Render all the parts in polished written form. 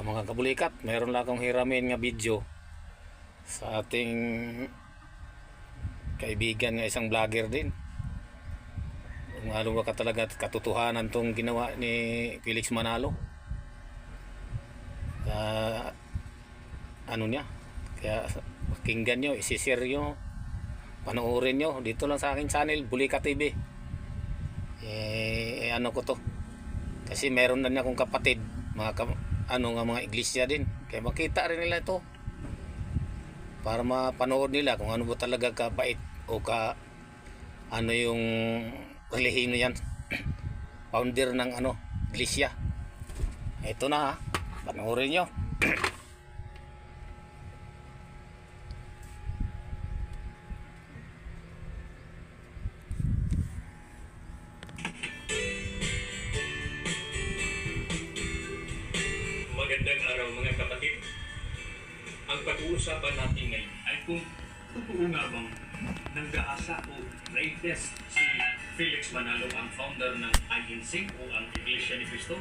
Mga kabulikat, meron lang akong hiramin nga video sa ating kaibigan nga isang vlogger din. Kung ano ba ka talaga katotohanan tong ginawa ni Felix Manalo. Ano niya, kaya pakinggan nyo, isishare nyo, panoorin nyo dito lang sa aking channel, Bulika TV. Ano ko to, kasi meron na niya akong kapatid, mga iglesia din, kaya makita rin nila ito para mapanood nila kung ano ba talaga kabait o ano yung relihiyon yan. Founder ng iglesia. Ito na, panoorin nyo. Magandang araw mga kapatid. Ang pag-uusapan natin ngayon ay kung totoo nga bang nanggaasa o na-test si Felix Manalo, ang founder ng INC o ang Iglesia ni Cristo.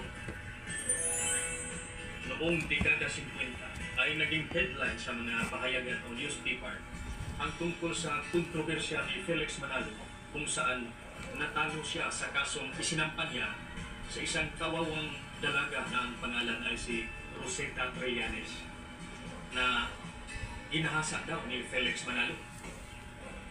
Noong dekada 50 ay naging headline sa mga pahayagan o newspaper ang tungkol sa kontrobersya ni Felix Manalo kung saan natalo siya sa kasong isinampan niya sa isang kawawang dalaga na ang pangalan ay si Rosetta Trillanes na ginahasa daw ni Felix Manalo.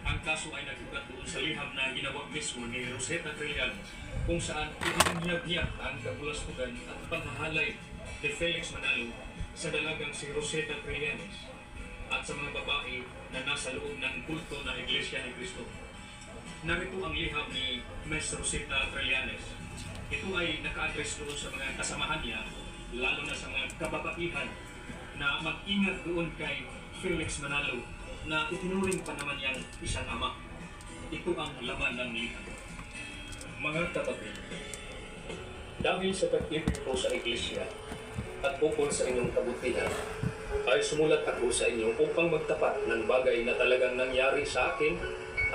Ang kaso ay nagugat doon sa liham na ginawa mismo ni Rosetta Trillanes kung saan ininiyag niya ang kabulastugan at panghahalay ni Felix Manalo sa dalagang si Rosetta Trillanes at sa mga babae na nasa loob ng kulto na Iglesia ni Cristo. Narito ang liham ni Ms. Rosetta Trillanes. Ito ay naka-address doon sa mga kasamahan niya, lalo na sa mga kababaihan, na mag-ingat doon kay Felix Manalo na itinuring pa naman niyang isang ama. Ito ang laman ng liham. Mga kapatid, dahil sa pag-ibig ko sa Iglesia at ukol sa inyong kabutihan, ay sumulat ako sa inyo upang magtapat ng bagay na talagang nangyari sa akin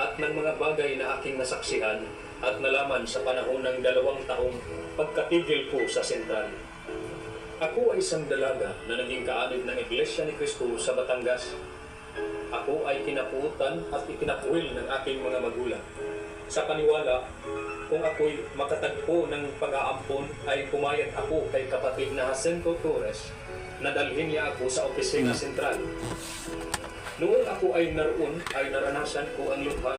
at ng mga bagay na aking nasaksihan at nalaman sa panahon ng 2 taong pagkatigil ko sa sentral. Ako ay isang dalaga na naging kaanib ng Iglesia ni Cristo sa Batangas. Ako ay kinapuutan at ikinapuwil ng aking mga magulang. Sa paniwala, kung ako'y makatagpo ng pag-aampon, ay pumayag ako kay kapatid na Jacinto Torres na dalhin niya ako sa opisina sentral. Noong ako ay naroon, ay naranasan ko ang lubha